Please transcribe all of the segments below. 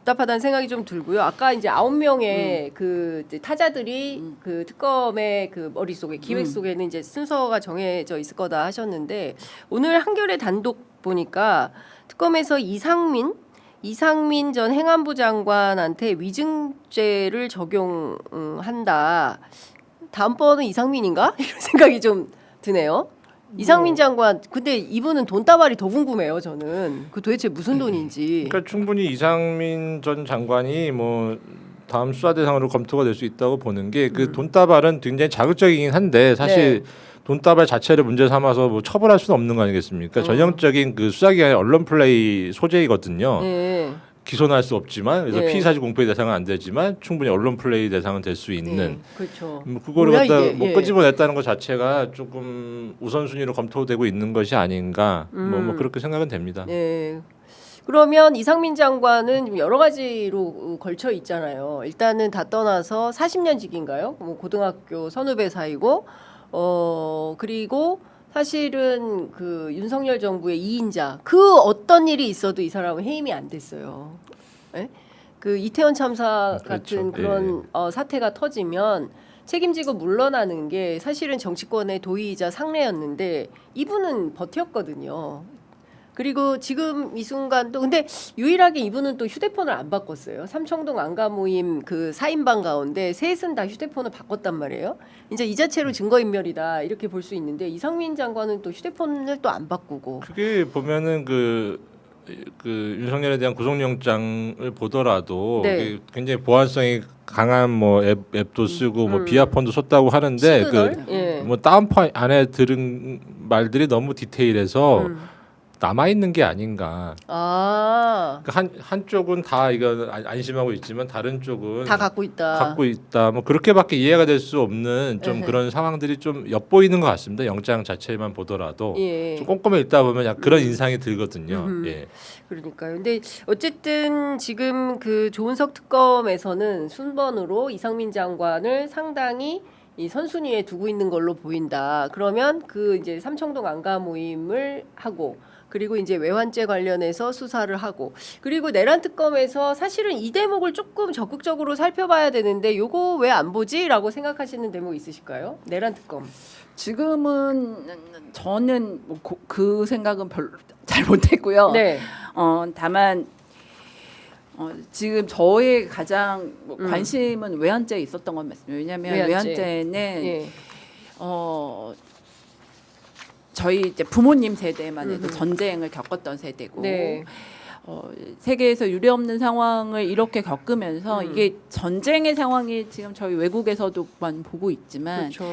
답답하다는 생각이 좀 들고요. 아까 이제 9명의 그 이제 타자들이 그 특검의 그 머릿속에 기획 속에는 이제 순서가 정해져 있을 거다 하셨는데 오늘 한겨레 단독 보니까 특검에서 이상민 전 행안부 장관한테 위증죄를 적용한다. 다음번은 이상민인가? 이런 생각이 좀 드네요. 이상민 장관, 근데 이분은 돈다발이 더 궁금해요. 저는 그 도대체 무슨 돈인지. 그러니까 충분히 이상민 전 장관이 뭐 다음 수사 대상으로 검토가 될 수 있다고 보는 게 그 돈다발은 굉장히 자극적이긴 한데 사실 돈다발 자체를 문제 삼아서 뭐 처벌할 수는 없는 거 아니겠습니까? 전형적인 그 수사기관의 언론 플레이 소재이거든요. 네. 기소는 할 수 없지만 그래서 네. 피의사실 공표의 대상은 안 되지만 충분히 언론 플레이 대상은 될 수 있는 네. 그렇죠. 뭐 그거를 뭐야, 갖다 이게? 못 예. 끄집어냈다는 것 자체가 조금 우선순위로 검토되고 있는 것이 아닌가 뭐 그렇게 생각은 됩니다. 네. 그러면 이상민 장관은 여러 가지로 걸쳐 있잖아요. 일단은 다 떠나서 40년직인가요? 뭐 고등학교 선후배 사이고, 그리고 사실은 그 윤석열 정부의 2인자 그 어떤 일이 있어도 이 사람은 해임이 안 됐어요. 네? 그 이태원 참사 같은 그렇죠. 그런 사태가 터지면 책임지고 물러나는 게 사실은 정치권의 도의이자 상례였는데 이분은 버텼거든요. 그리고 지금 이 순간도 근데 유일하게 이분은 또 휴대폰을 안 바꿨어요. 삼청동 안가 모임 그 4인방 가운데 셋은 다 휴대폰을 바꿨단 말이에요. 이제 이 자체로 증거인멸이다 이렇게 볼 수 있는데 이상민 장관은 또 휴대폰을 또 안 바꾸고. 그게 보면은 그 윤석열에 대한 구속영장을 보더라도 네. 굉장히 보안성이 강한 뭐 앱도 쓰고 뭐 비하폰도 썼다고 하는데 시그널? 예. 뭐 다운파 안에 들은 말들이 너무 디테일해서 남아 있는 게 아닌가. 그러니까 한쪽은 다 이거 안심하고 있지만 다른 쪽은 다 갖고 있다. 뭐 그렇게밖에 이해가 될 수 없는 좀 에헤. 그런 상황들이 좀 엿보이는 것 같습니다. 영장 자체만 보더라도 예. 좀 꼼꼼히 읽다 보면 약간 그런 인상이 들거든요. 예. 그러니까요. 근데 어쨌든 지금 그 조은석 특검에서는 순번으로 이상민 장관을 상당히 이 선순위에 두고 있는 걸로 보인다. 그러면 그 이제 삼청동 안가 모임을 하고 그리고 이제 외환죄 관련해서 수사를 하고 그리고 내란 특검에서 사실은 이 대목을 조금 적극적으로 살펴봐야 되는데 요거 왜 안 보지라고 생각하시는 대목 있으실까요? 내란 특검. 지금은 저는 뭐 그 생각은 별로 잘 못했고요. 네. 다만 지금 저의 가장 관심은 외환죄에 있었던 건 맞습니다. 왜냐하면 외환죄는 예. 저희 이제 부모님 세대만 해도 전쟁을 겪었던 세대고 네. 세계에서 유례없는 상황을 이렇게 겪으면서 이게 전쟁의 상황이 지금 저희 외국에서도만 보고 있지만 그렇죠.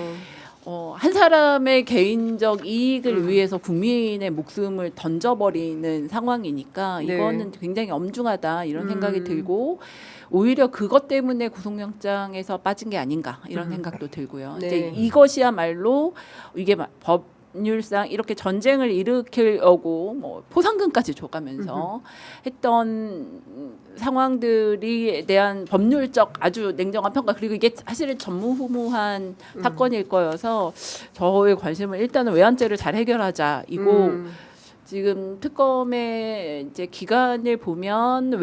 한 사람의 개인적 이익을 위해서 국민의 목숨을 던져버리는 상황이니까 네. 이거는 굉장히 엄중하다 이런 생각이 들고 오히려 그것 때문에 구속영장에서 빠진 게 아닌가 이런 생각도 들고요. 네. 이제 이것이야말로 이게 법률상 이렇게 전쟁을 일으키려고 뭐 포상금까지 줘가면서 했던 상황들이 대한 법률적 아주 냉정한 평가 그리고 이게 사실은 전무후무한 사건일 거여서 저의 관심은 일단은 외환죄를 잘 해결하자 이고 지금 특검의 이제 기간을 보면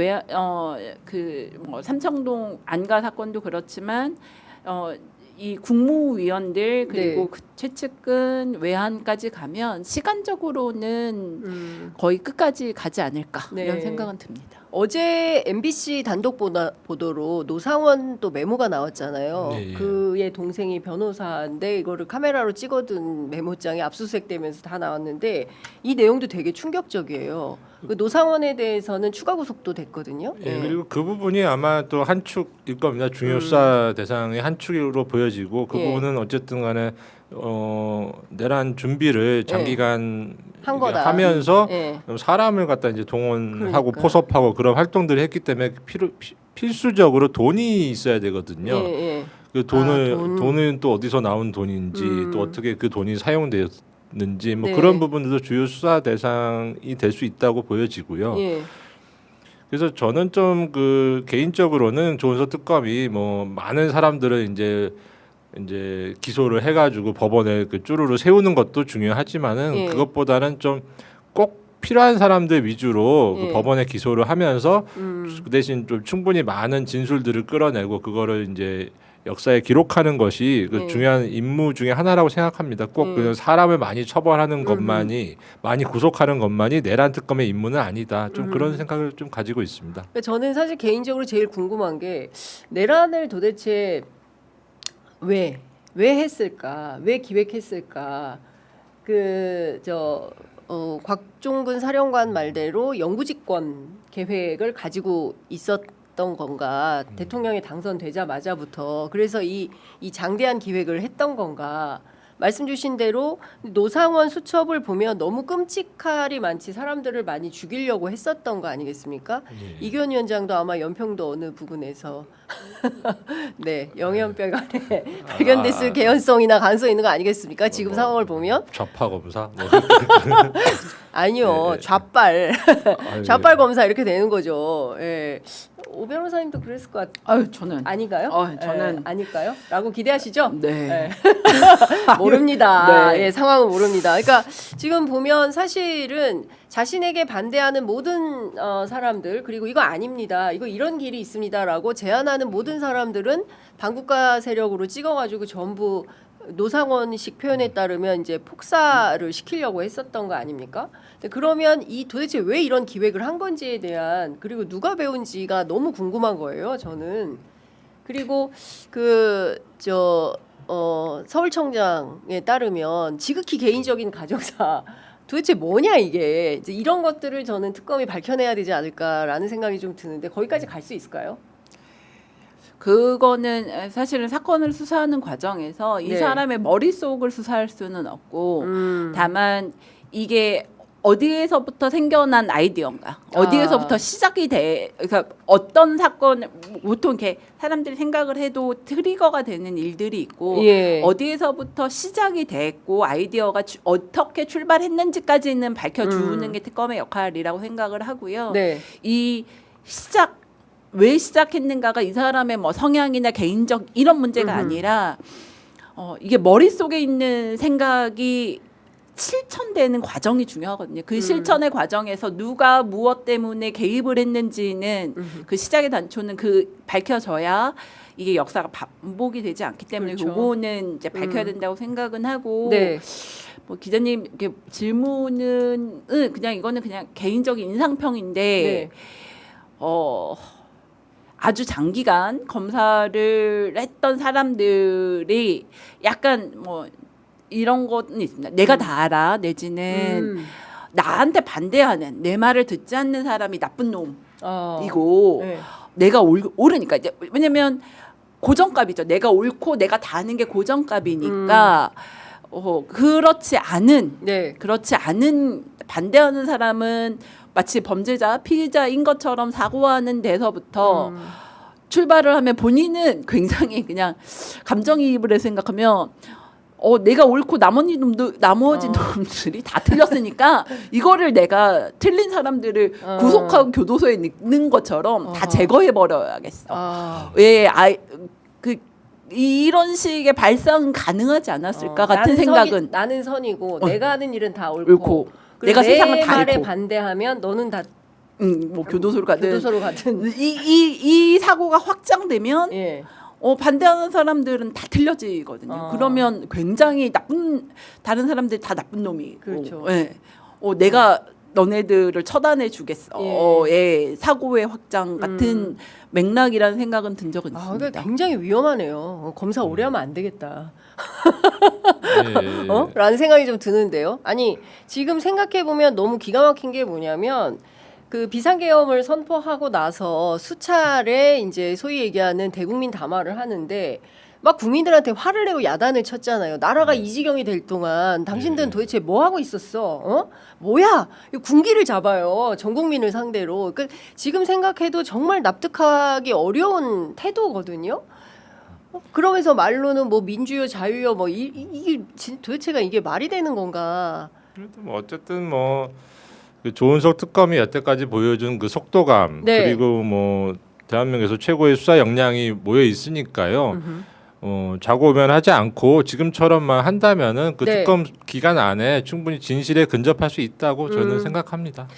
뭐 삼청동 안가 사건도 그렇지만 이 국무위원들 그리고 네. 그 최측근 외환까지 가면 시간적으로는 거의 끝까지 가지 않을까 네. 이런 생각은 듭니다. 어제 MBC 단독 보도로 노상원 또 메모가 나왔잖아요. 예, 예. 그의 동생이 변호사인데 이거를 카메라로 찍어둔 메모장이 압수수색되면서 다 나왔는데 이 내용도 되게 충격적이에요. 그 노상원에 대해서는 추가 구속도 됐거든요. 예, 그리고 그 부분이 아마 또 한 축일 겁니다. 중요 수사 대상의 한 축으로 보여지고 그 예. 부분은 어쨌든 간에 내란 준비를 장기간 한 거다. 하면서 예. 사람을 갖다 이제 동원하고 그러니까. 포섭하고 그런 활동들을 했기 때문에 필수적으로 돈이 있어야 되거든요. 예. 그 돈. 돈은 또 어디서 나온 돈인지 또 어떻게 그 돈이 사용되었는지 뭐 네. 그런 부분들도 주요 수사 대상이 될 수 있다고 보여지고요. 예. 그래서 저는 좀 그 개인적으로는 조은석 특검이 뭐 많은 사람들을 이제 기소를 해가지고 법원에 그 쭈루루 세우는 것도 중요하지만은 예. 그것보다는 좀 꼭 필요한 사람들 위주로 예. 그 법원에 기소를 하면서 그 대신 좀 충분히 많은 진술들을 끌어내고 그거를 이제 역사에 기록하는 것이 그 예. 중요한 임무 중에 하나라고 생각합니다. 꼭 그냥 사람을 많이 처벌하는 것만이 많이 구속하는 것만이 내란 특검의 임무는 아니다. 좀 그런 생각을 좀 가지고 있습니다. 그러니까 저는 사실 개인적으로 제일 궁금한 게 내란을 도대체 왜 했을까? 왜 기획했을까? 곽종근 사령관 말대로 영구집권 계획을 가지고 있었던 건가? 대통령이 당선되자마자부터 그래서 이 장대한 기획을 했던 건가? 말씀 주신 대로 노상원 수첩을 보면 너무 끔찍할이 많지 사람들을 많이 죽이려고 했었던 거 아니겠습니까? 이견 위원장도 아마 연평도 어느 부근에서 네 영연병간에 발견됐을 개연성이나 가능성이 있는 거 아니겠습니까? 지금 상황을 보면 좌파 검사 뭐. 아니요 네. 좌빨 아유, 좌빨 검사 이렇게 되는 거죠. 예. 오 변호사님도 그랬을 것 아유 저는 아닌가요? 저는 예, 아닐까요? 라고 기대하시죠? 네. 모릅니다. 네. 예, 상황은 모릅니다. 그러니까 지금 보면 사실은 자신에게 반대하는 모든 사람들 그리고 이거 아닙니다. 이거 이런 길이 있습니다라고 제안하는 모든 사람들은 반국가 세력으로 찍어가지고 전부 노상원식 표현에 따르면 이제 폭사를 시키려고 했었던 거 아닙니까? 근데 그러면 이 도대체 왜 이런 기획을 한 건지에 대한 그리고 누가 배운지가 너무 궁금한 거예요. 저는 그리고 서울청장에 따르면 지극히 개인적인 가정사 도대체 뭐냐 이게 이제 이런 것들을 저는 특검이 밝혀내야 되지 않을까라는 생각이 좀 드는데 거기까지 갈 수 있을까요? 그거는 사실은 사건을 수사하는 과정에서 이 네. 사람의 머릿속을 수사할 수는 없고 다만 이게 어디에서부터 생겨난 아이디어인가 어디에서부터 시작이 돼 그러니까 어떤 사건 보통 이렇게 사람들이 생각을 해도 트리거가 되는 일들이 있고 예. 어디에서부터 시작이 됐고 아이디어가 어떻게 출발했는지까지는 밝혀주는 게 특검의 역할이라고 생각을 하고요. 네. 이 왜 시작했는가가 이 사람의 뭐 성향이나 개인적 이런 문제가 아니라 이게 머릿속에 있는 생각이 실천되는 과정이 중요하거든요. 그 실천의 과정에서 누가 무엇 때문에 개입을 했는지는 그 시작의 단초는 밝혀져야 이게 역사가 반복이 되지 않기 때문에 그렇죠. 그거는 이제 밝혀야 된다고 생각은 하고 네. 뭐 기자님 이렇게 질문은 그냥 이거는 그냥 개인적인 인상평인데 네. 아주 장기간 검사를 했던 사람들이 약간 뭐 이런 것은 있습니다. 내가 다 알아 내지는 나한테 반대하는 내 말을 듣지 않는 사람이 나쁜 놈이고 네. 내가 옳으니까 이제 왜냐면 고정값이죠. 내가 옳고 내가 다 아는 게 고정값이니까 그렇지 않은 반대하는 사람은 마치 범죄자, 피의자인 것처럼 사고하는 데서부터 출발을 하면 본인은 굉장히 그냥 감정이입을 해서 생각하면 내가 옳고 나머지 놈들이 다 틀렸으니까 이거를 내가 틀린 사람들을 구속하고 교도소에 넣는 것처럼 다 제거해 버려야겠어. 왜 이런 식의 발상은 가능하지 않았을까 같은 생각은 나는 선이고 내가 하는 일은 다 옳고 내가 세상을 다 말에 옳고 반대하면 너는 다 뭐 교도소로 가든 이 사고가 확장되면 예. 반대하는 사람들은 다 틀려지거든요. 그러면 굉장히 다른 사람들이 다 나쁜 놈이고 그렇죠. 예. 내가 너네들을 처단해 주겠어. 예. 사고의 확장 같은 맥락이라는 생각은 든 적은 있습니다. 그러니까 굉장히 위험하네요. 검사 오래 하면 안 되겠다. 예. 라는 생각이 좀 드는데요. 아니 지금 생각해 보면 너무 기가 막힌 게 뭐냐면 그 비상계엄을 선포하고 나서 수차례 이제 소위 얘기하는 대국민 담화를 하는데 막 국민들한테 화를 내고 야단을 쳤잖아요. 나라가 이 지경이 될 동안 당신들은 도대체 뭐 하고 있었어? 뭐야? 군기를 잡아요. 전 국민을 상대로. 그러니까 지금 생각해도 정말 납득하기 어려운 태도거든요. 그러면서 말로는 뭐 민주요, 자유요, 뭐 이게 도대체가 이게 말이 되는 건가? 그래도 뭐 어쨌든 뭐 그 조은석 특검이 여태까지 보여준 그 속도감 네. 그리고 뭐 대한민국에서 최고의 수사 역량이 모여 있으니까요. 좌고우면하지 않고 지금처럼만 한다면은 그 네. 특검 기간 안에 충분히 진실에 근접할 수 있다고 저는 생각합니다.